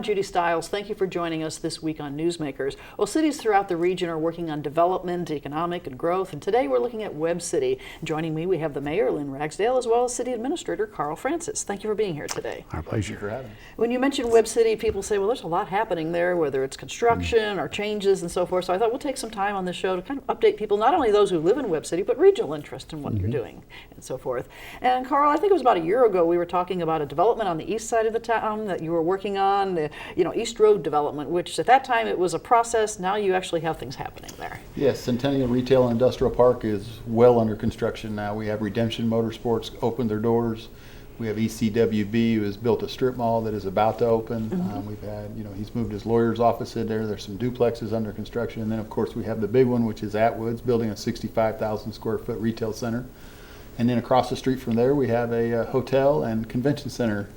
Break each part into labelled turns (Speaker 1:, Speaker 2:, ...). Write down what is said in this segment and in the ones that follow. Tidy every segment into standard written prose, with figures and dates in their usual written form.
Speaker 1: Judy Stiles. Thank you for joining us this week on Newsmakers. Well, cities throughout the region are working on development, economic, and growth, and today we're looking at Webb City. Joining me, we have the mayor, Lynn Ragsdale, as well as city administrator, Carl Francis. Thank you for being here today.
Speaker 2: Our pleasure.
Speaker 3: Thank you for having us.
Speaker 1: When you mention Webb City, people say, well, there's a lot happening there, whether it's construction or changes and so forth. So I thought we'll take some time on this show to kind of update people, not only those who live in Webb City, but regional interest in what you're doing and so forth. And Carl, I think it was about a year ago we were talking about a development on the east side of the town that you were working on, the East Road development, which at that time it was a process. Now you actually have things happening there.
Speaker 3: Yes, Centennial Retail and Industrial Park is well under construction now. We have Redemption Motorsports opened their doors. We have ECWB, who has built a strip mall that is about to open. We've had, he's moved his lawyer's office in there. There's some duplexes under construction. And then, of course, we have the big one, which is Atwood's, building a 65,000 square foot retail center. And then across the street from there, we have a hotel and convention center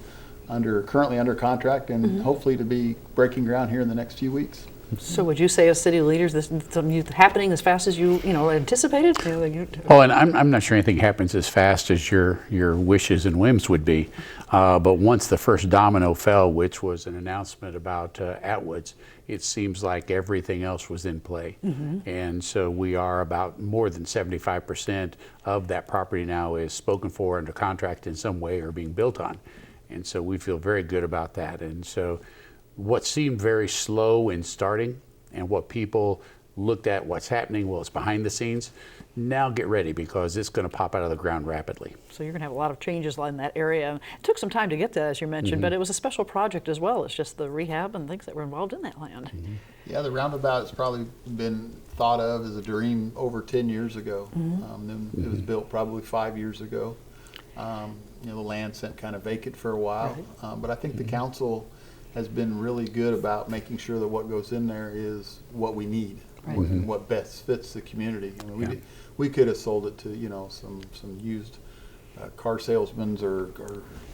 Speaker 3: currently under contract and hopefully to be breaking ground here in the next few weeks.
Speaker 1: So would you say, as city leaders, this is happening as fast as you anticipated?
Speaker 2: Oh, and I'm not sure anything happens as fast as your wishes and whims would be. But once the first domino fell, which was an announcement about Atwood's, it seems like everything else was in play. And so we are about more than 75% of that property now is spoken for, under contract in some way, or being built on. And so we feel very good about that. And so what seemed very slow in starting, and what people looked at what's happening, well, it's behind the scenes. Now get ready, because it's going to pop out of the ground rapidly.
Speaker 1: So you're going to have a lot of changes in that area. It took some time to get that, as you mentioned, but it was a special project as well. It's just the rehab and things that were involved in that land.
Speaker 3: Yeah, the roundabout has probably been thought of as a dream over 10 years ago. It was built probably 5 years ago. The land sat kind of vacant for a while, but I think the council has been really good about making sure that what goes in there is what we need, and what best fits the community. I mean, we could have sold it to some used car salesmen or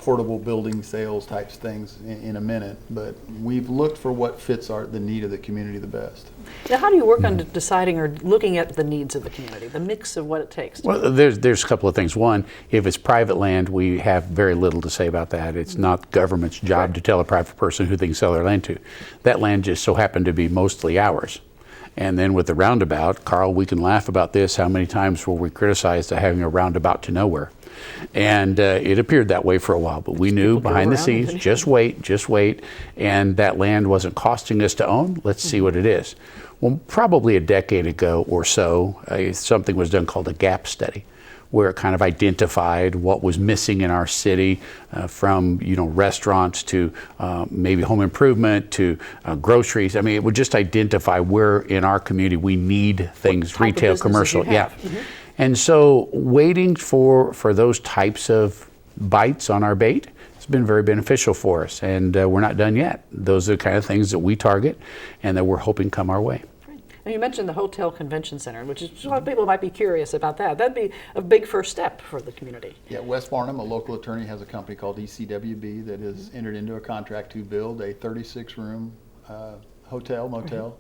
Speaker 3: portable building sales types things in a minute, but we've looked for what fits the need of the community the best.
Speaker 1: Now, how do you work on deciding or looking at the needs of the community, the mix of what it takes?
Speaker 2: Well, there's a couple of things. One, if it's private land, we have very little to say about that. It's not government's job to tell a private person who they can sell their land to. That land just so happened to be mostly ours. And then with the roundabout, Carl, we can laugh about this. How many times were we criticized for having a roundabout to nowhere? And it appeared that way for a while, but we knew behind the scenes, just wait, and that land wasn't costing us to own. Let's see what it is. Well, probably a decade ago or so, something was done called a gap study, where it kind of identified what was missing in our city, from restaurants to maybe home improvement to groceries. I mean, it would just identify where in our community we need things, retail, commercial. And so waiting for those types of bites on our bait has been very beneficial for us, and we're not done yet. Those are the kind of things that we target and that we're hoping come our way.
Speaker 1: Now, you mentioned the Hotel Convention Center, which is a lot of people might be curious about that. That'd be a big first step for the community.
Speaker 3: Yeah, West Barnum, a local attorney, has a company called ECWB that has entered into a contract to build a 36-room hotel, motel,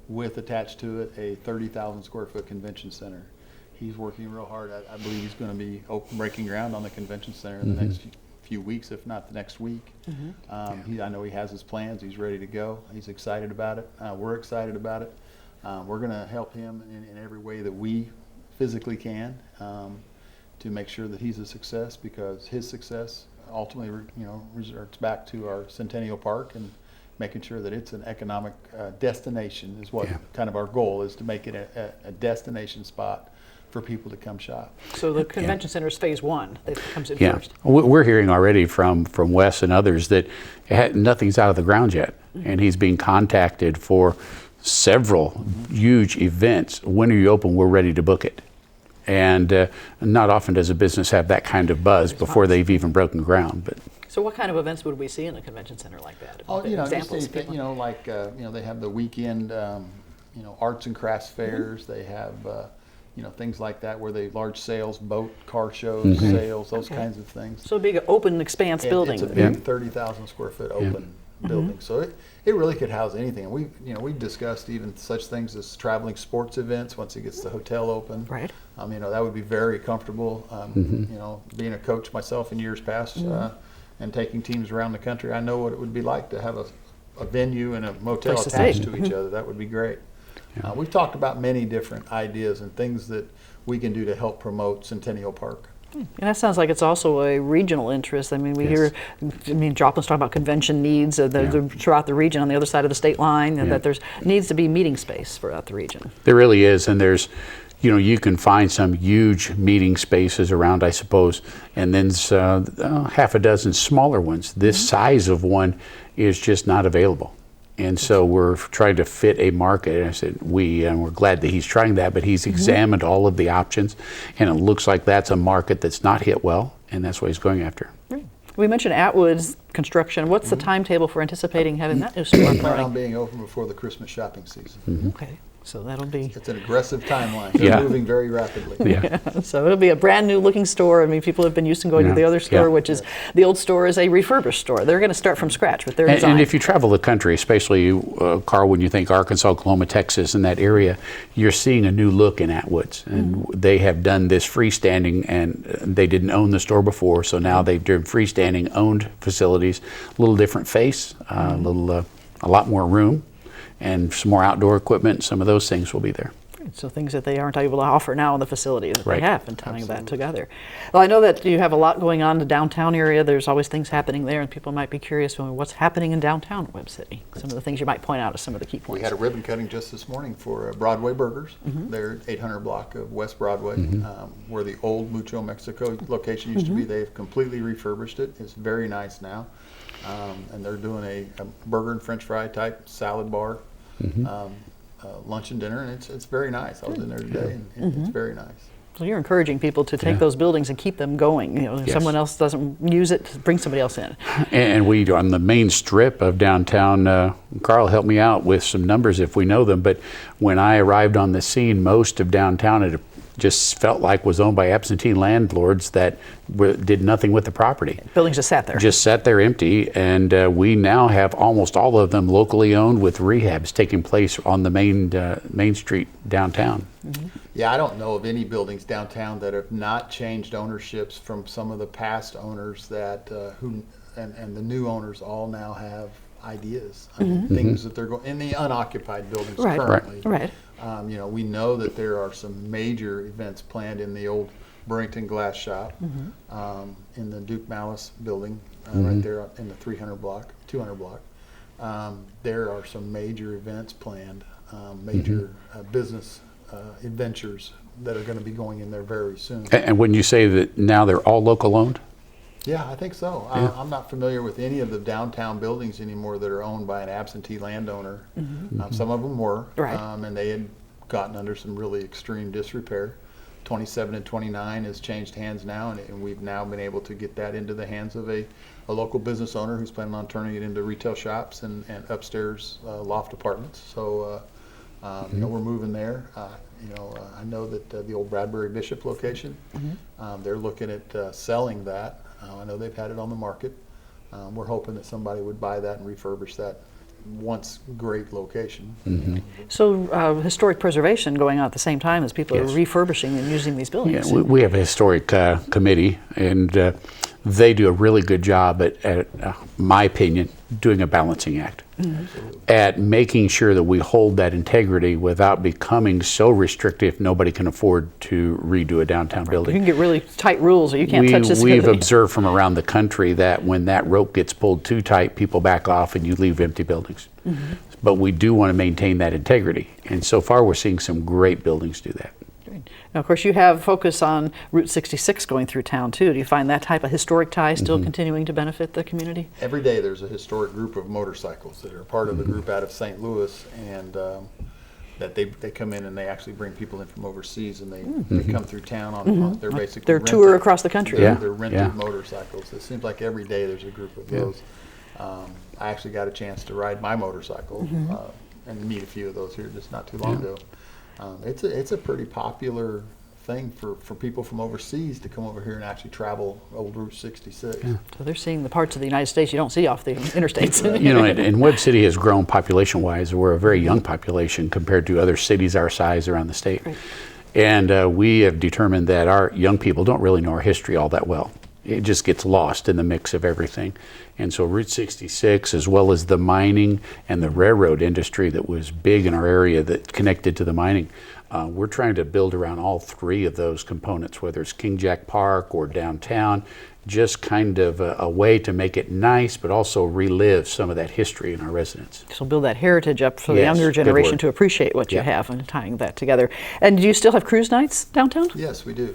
Speaker 3: with attached to it a 30,000 square foot convention center. He's working real hard. I believe he's going to be breaking ground on the convention center in the next few weeks, if not the next week. I know he has his plans. He's ready to go. He's excited about it. We're excited about it. We're going to help him in every way that we physically can to make sure that he's a success, because his success ultimately resorts back to our Centennial Park, and making sure that it's an economic destination is what kind of our goal is, to make it a destination spot for people to come shop.
Speaker 1: So the convention center is phase one that comes in first.
Speaker 2: We're hearing already from Wes and others that nothing's out of the ground yet, and he's being contacted for several huge events. When are you open? We're ready to book it. And not often does a business have that kind of buzz before they've even broken ground. But
Speaker 1: so what kind of events would we see in a convention center like that?
Speaker 3: Oh, examples, they have the weekend, arts and crafts fairs. They have, things like that, where they large sales, boat, car shows, sales, those kinds of things.
Speaker 1: So a big open expanse building.
Speaker 3: It's a big 30,000 square foot open building. So it really could house anything. And we've discussed even such things as traveling sports events once it gets the hotel open.
Speaker 1: Right.
Speaker 3: That would be very comfortable. Being a coach myself in years past and taking teams around the country, I know what it would be like to have a venue and a motel
Speaker 1: Place to
Speaker 3: attached
Speaker 1: stay.
Speaker 3: to each other. That would be great. We've talked about many different ideas and things that we can do to help promote Centennial Park.
Speaker 1: And that sounds like it's also a regional interest. I mean, we
Speaker 2: Yes.
Speaker 1: hear, Joplin's talking about convention needs throughout the region on the other side of the state line, and that there's needs to be meeting space throughout the region.
Speaker 2: There really is, and there's, you can find some huge meeting spaces around, I suppose, and then half a dozen smaller ones. This size of one is just not available. And so we're trying to fit a market. And I said and we're glad that he's trying that, but he's examined all of the options, and it looks like that's a market that's not hit well, and that's what he's going after.
Speaker 1: We mentioned Atwood's construction. What's the timetable for anticipating having that new store
Speaker 3: Plan on
Speaker 1: going?
Speaker 3: being open before the Christmas shopping season.
Speaker 1: Okay, so that'll be.
Speaker 3: It's an aggressive timeline. They're
Speaker 2: Yeah.
Speaker 3: moving very rapidly.
Speaker 2: Yeah.
Speaker 1: So it'll be a brand new looking store. I mean, people have been used to going to the other store,
Speaker 2: Yeah.
Speaker 1: which is the old store is a refurbished store. They're going to start from scratch with their design.
Speaker 2: And if you travel the country, especially, Carl, when you think Arkansas, Oklahoma, Texas, and that area, you're seeing a new look in Atwoods. And they have done this freestanding, and they didn't own the store before, so now they've done freestanding owned facilities, a little different face, a lot more room, and some more outdoor equipment. Some of those things will be there.
Speaker 1: So things that they aren't able to offer now in the facility that
Speaker 2: Right.
Speaker 1: they have, and tying that together. Well, I know that you have a lot going on in the downtown area. There's always things happening there, and people might be curious, well, what's happening in downtown Webb City? Some of the things you might point out as some of the key
Speaker 3: We
Speaker 1: points.
Speaker 3: had a ribbon cutting just this morning for Broadway Burgers. They're 800 block of West Broadway, where the old Mucho Mexico location used to be. They've completely refurbished it. It's very nice now. And they're doing a burger and french fry type salad bar, lunch and dinner, and it's very nice. I was in there today, and it's very nice.
Speaker 1: So you're encouraging people to take those buildings and keep them going. If
Speaker 2: Yes.
Speaker 1: someone else doesn't use it, bring somebody else in.
Speaker 2: And we, on the main strip of downtown, Carl helped me out with some numbers if we know them, but when I arrived on the scene, most of downtown it just felt like was owned by absentee landlords that did nothing with the property.
Speaker 1: Buildings just sat there.
Speaker 2: Just sat there empty, and we now have almost all of them locally owned, with rehabs taking place on the main street downtown.
Speaker 3: Yeah, I don't know of any buildings downtown that have not changed ownerships from some of the past owners that and the new owners all now have ideas. I mean, things that they're going in the unoccupied buildings
Speaker 1: Right.
Speaker 3: currently.
Speaker 1: Right.
Speaker 3: We know that there are some major events planned in the old Burrington Glass Shop, in the Duke Malice building, right there in the 200 block. There are some major events planned, major business adventures that are going to be going in there very soon.
Speaker 2: And when you say that now they're all local owned?
Speaker 3: Yeah, I think so. I'm not familiar with any of the downtown buildings anymore that are owned by an absentee landowner. Some of them were,
Speaker 1: Right.
Speaker 3: And they had gotten under some really extreme disrepair. 27 and 29 has changed hands now, and we've now been able to get that into the hands of a local business owner who's planning on turning it into retail shops and upstairs loft apartments. So, we're moving there. I know that the old Bradbury Bishop location, they're looking at selling that. I know they've had it on the market. We're hoping that somebody would buy that and refurbish that once great location.
Speaker 1: So historic preservation going on at the same time as people
Speaker 2: Yes.
Speaker 1: are refurbishing and using these
Speaker 2: Yeah,
Speaker 1: buildings.
Speaker 2: we have a historic committee, and they do a really good job at my opinion, doing a balancing act. At making sure that we hold that integrity without becoming so restrictive nobody can afford to redo a downtown
Speaker 1: You
Speaker 2: building.
Speaker 1: can get really tight rules, or you can't touch this.
Speaker 2: We've
Speaker 1: building.
Speaker 2: observed from around the country that when that rope gets pulled too tight, people back off and you leave empty buildings. But we do want to maintain that integrity. And so far we're seeing some great buildings do that.
Speaker 1: Now, of course, you have focus on Route 66 going through town, too. Do you find that type of historic tie still continuing to benefit the community?
Speaker 3: Every day there's a historic group of motorcycles that are part of the group out of St. Louis, and that they come in and they actually bring people in from overseas, and they come through town on they're basically
Speaker 1: Their
Speaker 3: rented.
Speaker 1: tour across the country.
Speaker 2: Yeah.
Speaker 3: They're rented
Speaker 2: Yeah.
Speaker 3: motorcycles. It seems like every day there's a group of those. I actually got a chance to ride my motorcycle and meet a few of those here just not too long ago. It's a pretty popular thing for people from overseas to come over here and actually travel old Route 66.
Speaker 1: So they're seeing the parts of the United States you don't see off the interstates.
Speaker 2: And Webb City has grown population-wise. We're a very young population compared to other cities our size around the state.
Speaker 1: Right.
Speaker 2: And we have determined that our young people don't really know our history all that well. it just gets lost in the mix of everything. And so Route 66, as well as the mining and the railroad industry that was big in our area that connected to the mining, we're trying to build around all three of those components, whether it's King Jack Park or downtown, just kind of a way to make it nice, but also relive some of that history in our residents.
Speaker 1: So build that heritage up for the
Speaker 2: Yes,
Speaker 1: younger
Speaker 2: good
Speaker 1: generation
Speaker 2: word.
Speaker 1: to appreciate what you
Speaker 2: Yeah.
Speaker 1: have and tying that together. And do you still have cruise nights downtown?
Speaker 3: Yes, we do.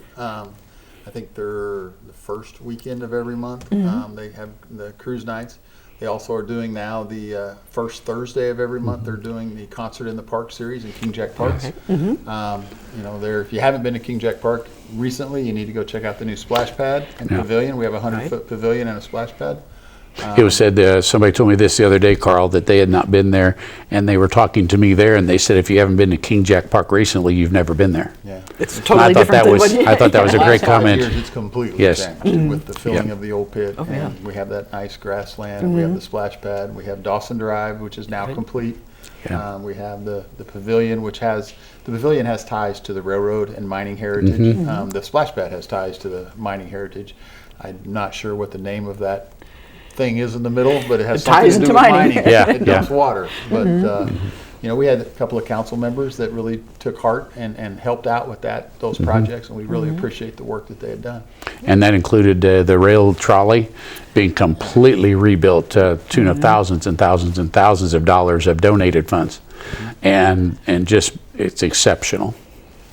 Speaker 3: I think they're the first weekend of every month. They have the cruise nights. They also are doing now the first Thursday of every month. They're doing the Concert in the Park series in King Jack Park. You know, if you haven't been to King Jack Park recently, you need to go check out the new splash pad and
Speaker 2: Yeah.
Speaker 3: pavilion. We have a 100-foot pavilion and a splash pad.
Speaker 2: It was said, somebody told me this the other day, Carl, that they had not been there, and they were talking to me there, and they said, if you haven't been to King Jack Park recently, you've never been there.
Speaker 3: Yeah.
Speaker 1: It's
Speaker 2: And
Speaker 1: totally different than what you
Speaker 2: I thought that was a
Speaker 3: The
Speaker 2: great
Speaker 3: last 5
Speaker 2: comment.
Speaker 3: years, it's completely
Speaker 2: Yes.
Speaker 3: changed with the filling
Speaker 2: Yeah.
Speaker 3: of the old pit.
Speaker 1: Oh, yeah.
Speaker 3: And we have that nice grassland. We have the splash pad. We have Dawson Drive, which is now complete.
Speaker 2: Yeah.
Speaker 3: We have the pavilion, the pavilion has ties to the railroad and mining heritage. The splash pad has ties to the mining heritage. I'm not sure what the name of that thing is in the middle, but it has
Speaker 1: It
Speaker 3: something
Speaker 1: ties
Speaker 3: to do
Speaker 1: into
Speaker 3: with
Speaker 1: mining.
Speaker 3: mining.
Speaker 2: Yeah,
Speaker 3: It dumps
Speaker 2: yeah.
Speaker 3: water. But, you know, we had a couple of council members that really took heart and helped out with those projects, and we really appreciate the work that they had done.
Speaker 2: And that included the rail trolley being completely rebuilt to tune of thousands and thousands and thousands of dollars of donated funds. And just, it's exceptional.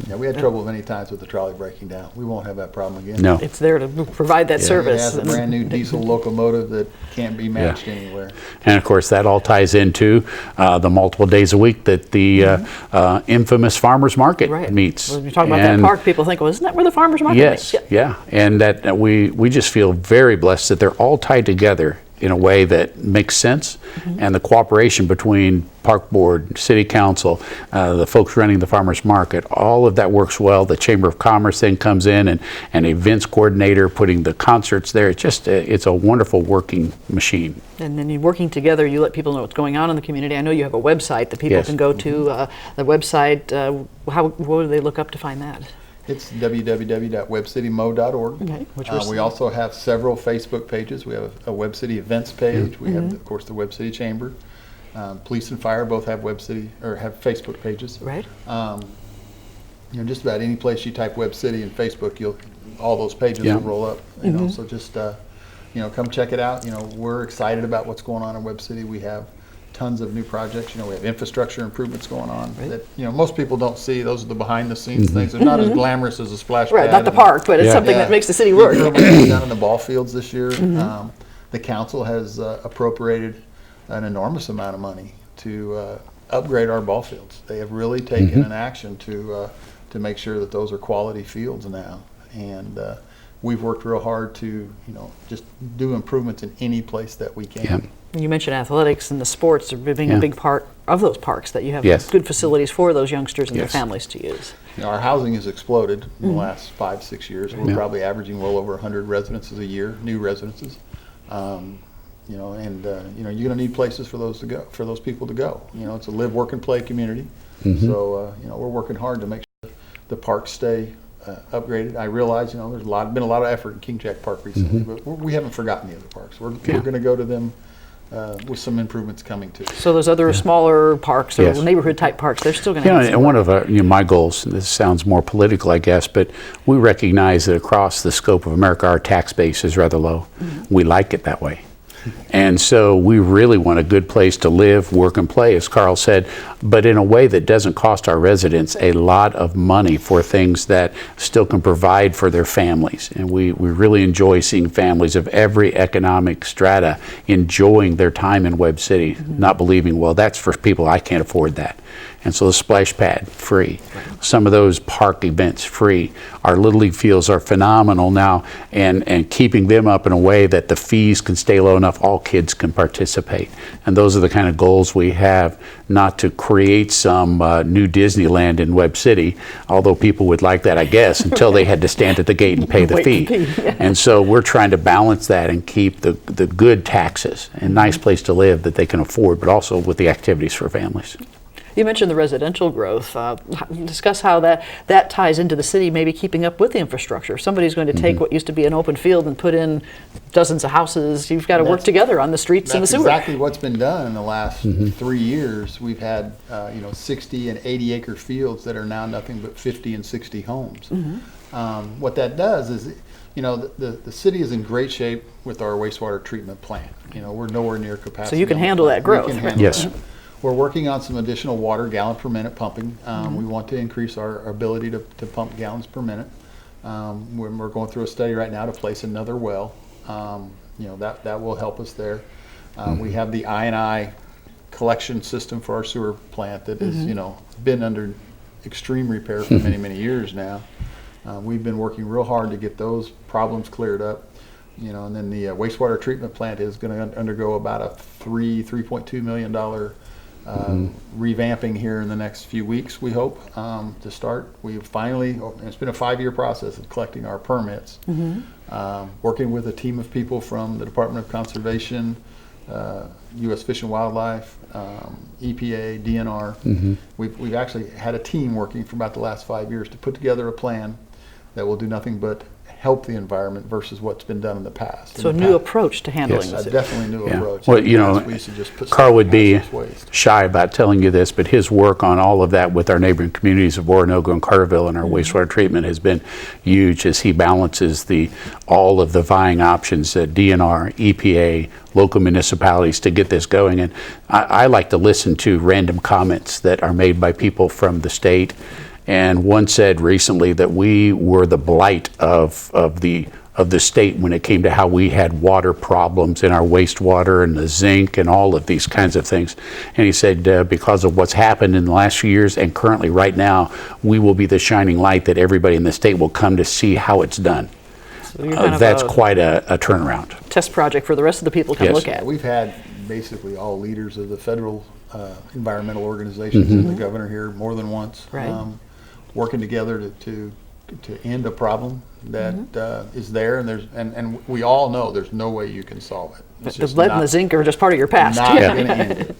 Speaker 3: Yeah, we had trouble many times with the trolley breaking down. We won't have that problem again.
Speaker 2: No.
Speaker 1: It's there to provide that
Speaker 3: It
Speaker 1: service.
Speaker 3: has a brand new diesel locomotive that can't be matched
Speaker 2: Yeah.
Speaker 3: anywhere.
Speaker 2: And of course, that all ties into the multiple days a week that the infamous farmers market
Speaker 1: Right.
Speaker 2: meets.
Speaker 1: When you talk about that
Speaker 2: And
Speaker 1: park, people think, well, isn't that where the farmers market
Speaker 2: yes,
Speaker 1: meets?
Speaker 2: yeah. And that we just feel very blessed that they're all tied together in a way that makes sense, and the cooperation between Park Board, City Council, the folks running the farmers market, all of that works well. The Chamber of Commerce then comes in, and an events coordinator putting the concerts there. It's just it's a wonderful working machine.
Speaker 1: And then you're working together, you let people know what's going on in the community. I know you have a website that people
Speaker 2: Yes.
Speaker 1: can go to. The website, what do they look up to find that?
Speaker 3: It's www.webcitymo.org.
Speaker 1: Okay, which
Speaker 3: We also have several Facebook pages. We have a Webb City events page. We have, of course, the Webb City Chamber. Police and Fire both have Webb City or have Facebook pages.
Speaker 1: Right.
Speaker 3: You know, just about any place you type Webb City in Facebook, all those pages
Speaker 2: Yeah.
Speaker 3: will roll up. You know, so just you know, come check it out. You know, we're excited about what's going on in Webb City. We have tons of new projects. You know, we have infrastructure improvements going on that, you know, most people don't see. Those are the behind the scenes things. They're not as glamorous as a splash
Speaker 1: Right,
Speaker 3: pad.
Speaker 1: not the
Speaker 3: and-
Speaker 1: park, but it's
Speaker 2: Yeah.
Speaker 1: something
Speaker 3: Yeah.
Speaker 1: that makes the city work.
Speaker 3: Improvements down in the ball fields this year. The council has appropriated an enormous amount of money to upgrade our ball fields. They have really taken an action to make sure that those are quality fields now. And we've worked real hard to, you know, just do improvements in any place that we can.
Speaker 2: Yeah.
Speaker 1: You mentioned athletics and the sports being
Speaker 2: Yeah.
Speaker 1: a big part of those parks, that you have
Speaker 2: Yes.
Speaker 1: good facilities for those youngsters and
Speaker 2: Yes.
Speaker 1: their families to use.
Speaker 3: You know, our housing has exploded in the last 5-6 years. We're
Speaker 2: Yeah.
Speaker 3: probably averaging well over 100 residences a year, new residences. You know, and you know, you're going to need places for those to go, for those people to go. You know, it's a live, work, and play community. So you know, we're working hard to make sure the parks stay upgraded. I realize, you know, there's been a lot of effort in King Jack Park recently, but we haven't forgotten the other parks. We're going to go to them with some improvements coming too.
Speaker 1: So those other smaller parks or
Speaker 2: Yes.
Speaker 1: neighborhood type parks, they're still going to
Speaker 2: You know,
Speaker 1: have some
Speaker 2: and one
Speaker 1: work.
Speaker 2: of my goals, this sounds more political, I guess, but we recognize that across the scope of America, our tax base is rather low. We like it that way. And so we really want a good place to live, work, and play, as Carl said, but in a way that doesn't cost our residents a lot of money for things that still can provide for their families. And we really enjoy seeing families of every economic strata enjoying their time in Webb City, not believing, well, that's for people, I can't afford that. And so the splash pad, free. Some of those park events, free. Our Little League fields are phenomenal now, and keeping them up in a way that the fees can stay low enough all kids can participate. And those are the kind of goals we have, not to create some new Disneyland in Webb City, although people would like that, I guess, until they had to stand at the gate and pay the
Speaker 1: Wait
Speaker 2: fee.
Speaker 1: and pay, yeah.
Speaker 2: And so we're trying to balance that and keep the good taxes and nice place to live that they can afford, but also with the activities for families.
Speaker 1: You mentioned the residential growth. Discuss how that ties into the city maybe keeping up with the infrastructure. If somebody's going to take what used to be an open field and put in dozens of houses, you've got to work together on the streets and the sewer.
Speaker 3: That's exactly what's been done in the last 3 years. We've had 60 and 80 acre fields that are now nothing but 50 and 60 homes. What that does is, the city is in great shape with our wastewater treatment plant. We're nowhere near capacity.
Speaker 1: So you can handle that growth.
Speaker 3: We can handle
Speaker 2: Yes.
Speaker 3: that. We're working on some additional water gallon per minute pumping. We want to increase our ability to pump gallons per minute. We're going through a study right now to place another well. That will help us there. We have the I&I collection system for our sewer plant that is, been under extreme repair for many, many years now. We've been working real hard to get those problems cleared up. And then the wastewater treatment plant is going to undergo about a $3.2 million revamping here in the next few weeks, we hope, to start. We've finally, it's been a 5-year process of collecting our permits, working with a team of people from the Department of Conservation, U.S. Fish and Wildlife, EPA, DNR. We've actually had a team working for about the last 5 years to put together a plan that will do nothing but help the environment versus what's been done in the past.
Speaker 1: So a new approach to handling
Speaker 3: Yes,
Speaker 1: this.
Speaker 3: definitely new approach.
Speaker 2: Well,
Speaker 3: We used to just put
Speaker 2: Carl would be
Speaker 3: hazardous waste.
Speaker 2: shy about telling you this, but his work on all of that with our neighboring communities of Oronogo and Carterville and our wastewater treatment has been huge as he balances all of the vying options at DNR, EPA, local municipalities to get this going. And I like to listen to random comments that are made by people from the state. And one said recently that we were the blight of the state when it came to how we had water problems in our wastewater and the zinc and all of these kinds of things. And he said because of what's happened in the last few years and currently right now, we will be the shining light that everybody in the state will come to see how it's done.
Speaker 1: So you're kind of
Speaker 2: That's
Speaker 1: a
Speaker 2: quite a turnaround.
Speaker 1: test project for the rest of the people to come
Speaker 2: Yes.
Speaker 1: look at.
Speaker 3: We've had basically all leaders of the federal environmental organizations and the governor here more than once,
Speaker 1: Right.
Speaker 3: Working together to end a problem that is there, and we all know there's no way you can solve it. It's
Speaker 1: The
Speaker 3: just
Speaker 1: lead and
Speaker 3: not-
Speaker 1: the zinc are just part of your past.
Speaker 3: Not going to end it.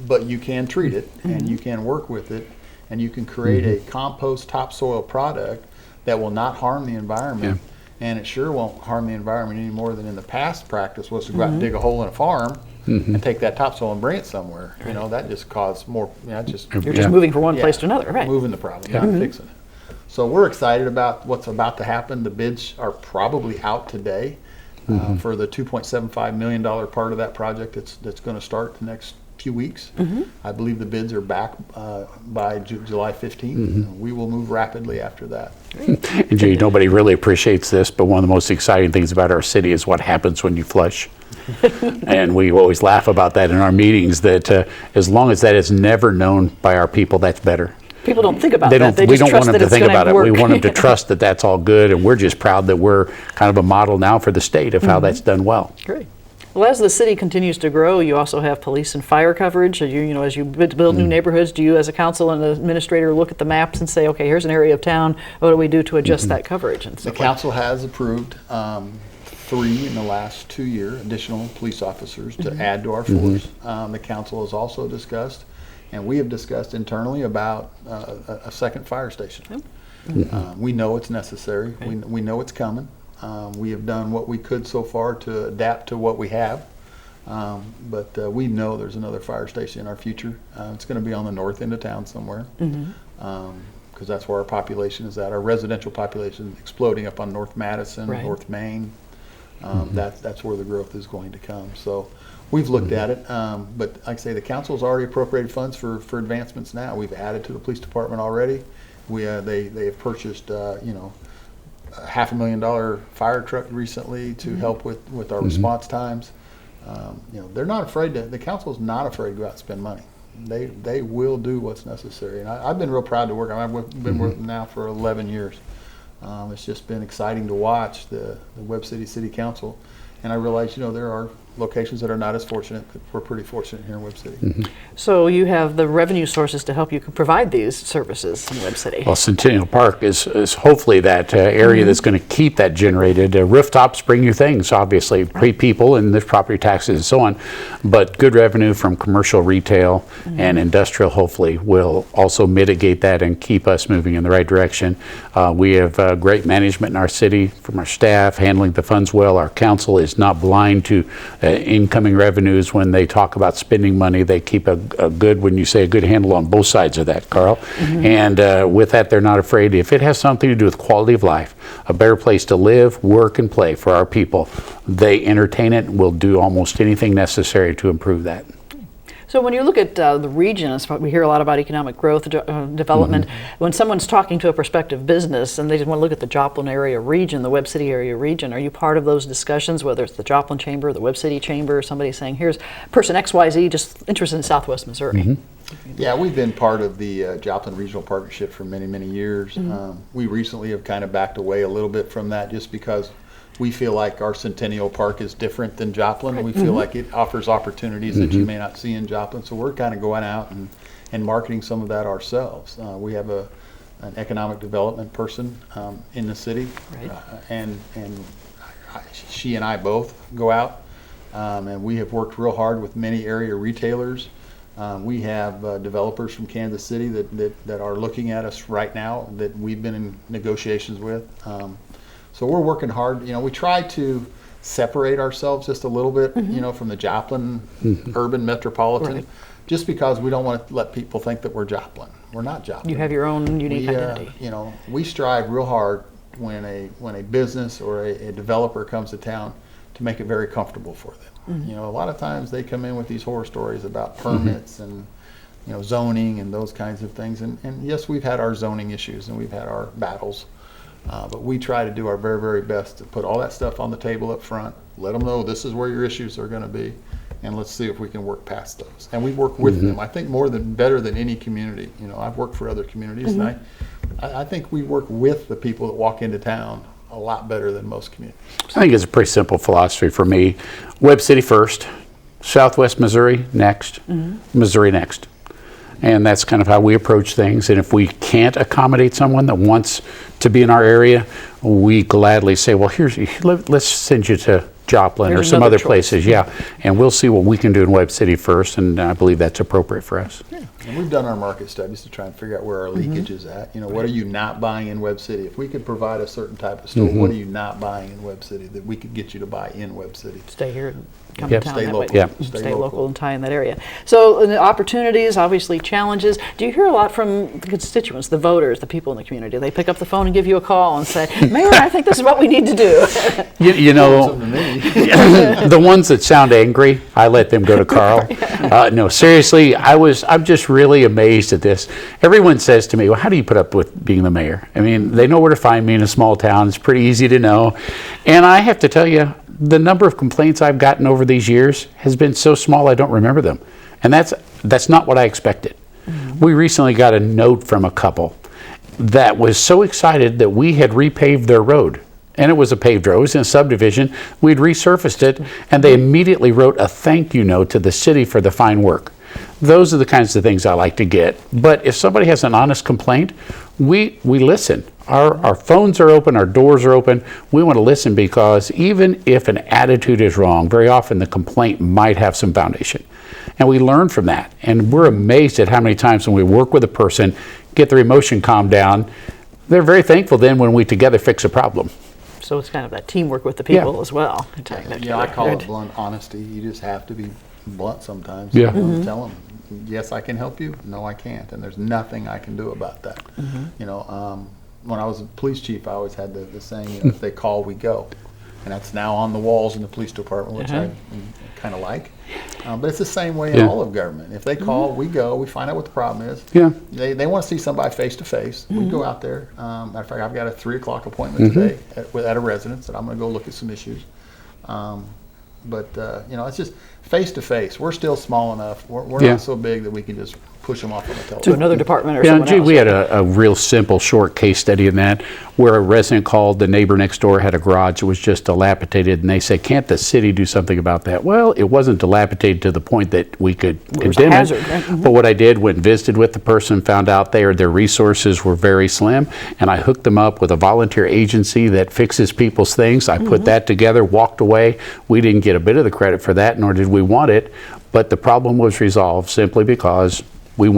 Speaker 3: But you can treat it, and you can work with it, and you can create a compost topsoil product that will not harm the environment. And it sure won't harm the environment any more than in the past practice was to go out and dig a hole in a farm and take that topsoil and bring it somewhere. That just caused more,
Speaker 1: You're
Speaker 2: Yeah.
Speaker 1: just moving from one
Speaker 3: Yeah.
Speaker 1: place to another, right?
Speaker 3: moving the problem, not fixing it. So we're excited about what's about to happen. The bids are probably out today for the $2.75 million part of that project that's going to start the next few weeks. I believe the bids are back by July 15th. We will move rapidly after that.
Speaker 2: And Judy, nobody really appreciates this, but one of the most exciting things about our city is what happens when you flush. And we always laugh about that in our meetings, that as long as that is never known by our people, that's better.
Speaker 1: People don't think about
Speaker 2: They
Speaker 1: that.
Speaker 2: don't. We don't want them to think about it. We
Speaker 1: Work.
Speaker 2: want them to trust that that's all good, and we're just proud that we're kind of a model now for the state of how that's done well.
Speaker 1: Great. Well, as the city continues to grow, you also have police and fire coverage. As you build new neighborhoods, do you as a council and administrator look at the maps and say, okay, here's an area of town, what do we do to adjust that coverage? And
Speaker 3: The
Speaker 1: stuff like
Speaker 3: council has approved 3 in the last 2 years additional police officers to add to our force. The council has also discussed, and we have discussed internally about a second fire station. We know it's necessary. We know it's coming. We have done what we could so far to adapt to what we have, but we know there's another fire station in our future. It's going to be on the north end of town somewhere, because that's where our population is at. Our residential population is exploding up on North Madison,
Speaker 1: Right.
Speaker 3: North Main. That's where the growth is going to come. So we've looked at it, but like I say, the council's already appropriated funds for advancements now. We've added to the police department already. They have purchased $500,000 fire truck recently to help with our response times. They're not afraid to. The council's not afraid to go out and spend money. They will do what's necessary, and I've been real proud to work. I've been working now for 11 years. It's just been exciting to watch the Webb City Council, and I realize there are locations that are not as fortunate, but we're pretty fortunate here in Webb City.
Speaker 1: So you have the revenue sources to help you provide these services in Webb City.
Speaker 2: Well, Centennial Park is hopefully that area that's going to keep that generated. Rooftops bring you things, obviously, people and there's property taxes and so on, but good revenue from commercial, retail, and industrial hopefully will also mitigate that and keep us moving in the right direction. We have great management in our city from our staff, handling the funds well. Our council is not blind to incoming revenues. When they talk about spending money, they keep a good, when you say a good handle on both sides of that, Carl. And with that, they're not afraid. If it has something to do with quality of life, a better place to live, work, and play for our people, they entertain it and will do almost anything necessary to improve that.
Speaker 1: So when you look at the region, we hear a lot about economic growth, development. When someone's talking to a prospective business and they just want to look at the Joplin area region, the Webb City area region, are you part of those discussions, whether it's the Joplin Chamber, the Webb City Chamber, somebody saying, here's person XYZ just interested in Southwest Missouri?
Speaker 3: Yeah, we've been part of the Joplin Regional Partnership for many, many years. We recently have kind of backed away a little bit from that just because we feel like our Centennial Park is different than Joplin. We feel like it offers opportunities that you may not see in Joplin. So we're kind of going out and marketing some of that ourselves. We have an economic development person in the city, and she and I both go out, and we have worked real hard with many area retailers. We have developers from Kansas City that are looking at us right now that we've been in negotiations with. So we're working hard. You know, we try to separate ourselves just a little bit, you know, from the Joplin urban metropolitan, just because we don't want to let people think that we're Joplin. We're not Joplin.
Speaker 1: You have your own unique identity.
Speaker 3: You know, we strive real hard when a business or a developer comes to town to make it very comfortable for them. You know, a lot of times they come in with these horror stories about permits and, you know, zoning and those kinds of things. And yes, we've had our zoning issues and we've had our battles. But we try to do our very, very best to put all that stuff on the table up front, let them know this is where your issues are going to be, and let's see if we can work past those. And we work with them. I think better than any community. You know, I've worked for other communities, and I think we work with the people that walk into town a lot better than most communities.
Speaker 2: I think it's a pretty simple philosophy for me. Webb City first, Southwest Missouri next, Missouri next. And that's kind of how we approach things. And if we can't accommodate someone that wants to be in our area, we gladly say, well, let's send you to Joplin or some other places. Yeah, and we'll see what we can do in Webb City first, and I believe that's appropriate for us.
Speaker 3: Yeah. And we've done our market studies to try and figure out where our leakage is at. You know, what are you not buying in Webb City? If we could provide a certain type of store, what are you not buying in Webb City that we could get you to buy in Webb City?
Speaker 1: Stay here and come to town
Speaker 3: Stay
Speaker 1: that
Speaker 3: local.
Speaker 1: way.
Speaker 2: Yeah.
Speaker 1: Stay local and tie in that area. So the opportunities, obviously challenges. Do you hear a lot from the constituents, the voters, the people in the community? They pick up the phone and give you a call and say, Mayor, I think this is what we need to do.
Speaker 2: You know, the ones that sound angry, I let them go to Carl. No, seriously, I'm just really amazed at this. Everyone says to me, well, how do you put up with being the mayor? I mean, they know where to find me in a small town. It's pretty easy to know. And I have to tell you, the number of complaints I've gotten over these years has been so small I don't remember them. And that's not what I expected. We recently got a note from a couple that was so excited that we had repaved their road. And it was a paved road, it was in a subdivision. We'd resurfaced it, and they immediately wrote a thank you note to the city for the fine work. Those are the kinds of things I like to get. But if somebody has an honest complaint, we listen. Our phones are open, our doors are open. We want to listen because even if an attitude is wrong, very often the complaint might have some foundation. And we learn from that. And we're amazed at how many times when we work with a person, get their emotion calmed down, they're very thankful then when we together fix a problem.
Speaker 1: So it's kind of that teamwork with the people as well.
Speaker 3: Yeah, I call it blunt honesty. You just have to be blunt sometimes.
Speaker 2: Yeah.
Speaker 3: Tell them, yes, I can help you. No, I can't. And there's nothing I can do about that. You know, when I was a police chief, I always had the saying, you know, if they call, we go. And that's now on the walls in the police department, which I kind of like. But it's the same way in all of government. If they call, we go. We find out what the problem is.
Speaker 2: Yeah.
Speaker 3: They want to see somebody face to face. We go out there. Matter of fact, I've got a 3 o'clock appointment today at a residence that I'm going to go look at some issues. But it's just face to face. We're still small enough. We're
Speaker 2: Yeah.
Speaker 3: not so big that we can just push them off on the
Speaker 1: To
Speaker 3: telephone.
Speaker 1: another department or
Speaker 2: Yeah,
Speaker 1: someone
Speaker 2: gee,
Speaker 1: else.
Speaker 2: we had a real simple, short case study in that, where a resident called, the neighbor next door had a garage that was just dilapidated, and they said, can't the city do something about that? Well, it wasn't dilapidated to the point that we could
Speaker 1: It was a
Speaker 2: condemn
Speaker 1: hazard,
Speaker 2: it.
Speaker 1: right? Mhm.
Speaker 2: But what I did, went and visited with the person, found out their resources were very slim, and I hooked them up with a volunteer agency that fixes people's things. I put that together, walked away. We didn't get a bit of the credit for that, nor did we want it, but the problem was resolved simply because we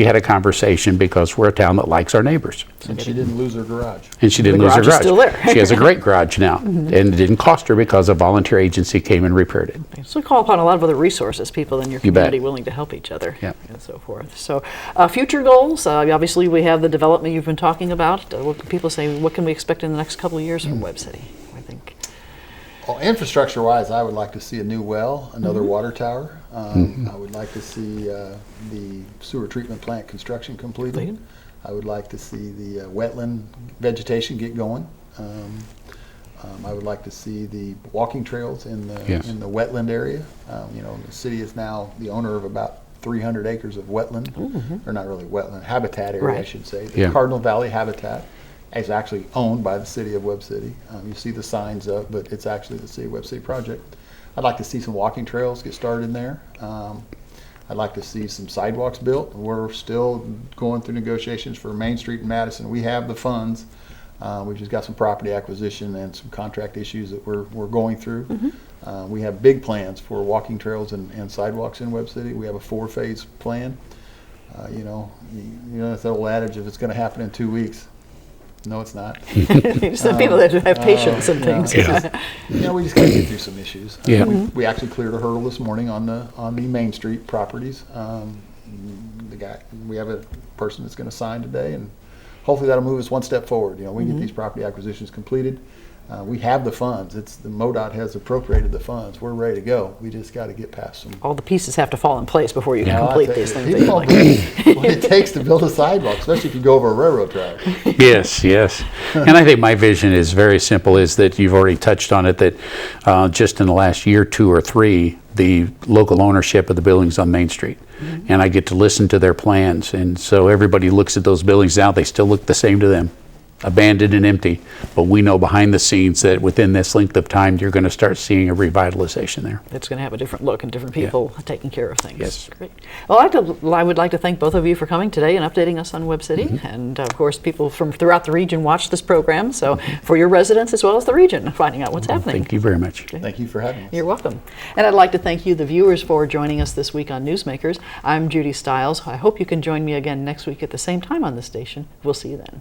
Speaker 2: had a conversation, because we're a town that likes our neighbors.
Speaker 3: And she didn't lose her garage.
Speaker 2: And she didn't
Speaker 1: The
Speaker 2: lose her
Speaker 1: garage is
Speaker 2: garage.
Speaker 1: still there.
Speaker 2: She has a great garage now, and it didn't cost her because a volunteer agency came and repaired it.
Speaker 1: So we call upon a lot of other resources, people in your
Speaker 2: You bet.
Speaker 1: community willing to help each other
Speaker 2: Yep.
Speaker 1: and so forth. So future goals, obviously we have the development you've been talking about. What can people say, what can we expect in the next couple of years from Webb City, I think?
Speaker 3: Well, infrastructure-wise, I would like to see a new well, another water tower. I would like to see the sewer treatment plant construction completed.
Speaker 1: Completed.
Speaker 3: I would like to see the wetland vegetation get going. I would like to see the walking trails in the
Speaker 2: Yes.
Speaker 3: in the wetland area. The city is now the owner of about 300 acres of wetland, or not really wetland, habitat area, I
Speaker 1: Right.
Speaker 3: should say. The
Speaker 2: Yeah.
Speaker 3: Cardinal Valley Habitat is actually owned by the city of Webb City. You see the signs up, but it's actually the City of Webb City project. I'd like to see some walking trails get started in there. I'd like to see some sidewalks built. We're still going through negotiations for Main Street in Madison. We have the funds. We've just got some property acquisition and some contract issues that we're going through. We have big plans for walking trails and sidewalks in Webb City. We have a 4-phase plan. That's the old adage, if it's going to happen in 2 weeks. No, it's not.
Speaker 1: Some people that have patience and things.
Speaker 2: Yeah.
Speaker 3: We just got to get through some issues.
Speaker 2: Yeah.
Speaker 3: We actually cleared a hurdle this morning on the Main Street properties. We have a person that's going to sign today, and hopefully that'll move us one step forward. We get these property acquisitions completed. We have the funds. The MoDOT has appropriated the funds. We're ready to go. We just got to get past some.
Speaker 1: All the pieces have to fall in place before you can
Speaker 3: Now, I
Speaker 1: complete
Speaker 3: tell
Speaker 1: these
Speaker 3: you,
Speaker 1: things that
Speaker 3: people
Speaker 1: you like.
Speaker 3: don't believe what it takes to build a sidewalk, especially if you go over a railroad track.
Speaker 2: Yes, yes. And I think my vision is very simple, is that you've already touched on it, that just in the last year, 2 or 3, the local ownership of the buildings on Main Street. And I get to listen to their plans. And so everybody looks at those buildings now, they still look the same to them, abandoned and empty. But we know behind the scenes that within this length of time, you're going to start seeing a revitalization there.
Speaker 1: It's going to have a different look and different people taking care of things.
Speaker 2: Yes.
Speaker 1: Great. Well, I would like to thank both of you for coming today and updating us on Webb City. And of course, people from throughout the region watch this program. So for your residents as well as the region, finding out what's happening.
Speaker 2: Thank you very much.
Speaker 3: Thank you for having us.
Speaker 1: You're welcome. And I'd like to thank you, the viewers, for joining us this week on Newsmakers. I'm Judy Stiles. I hope you can join me again next week at the same time on this station. We'll see you then.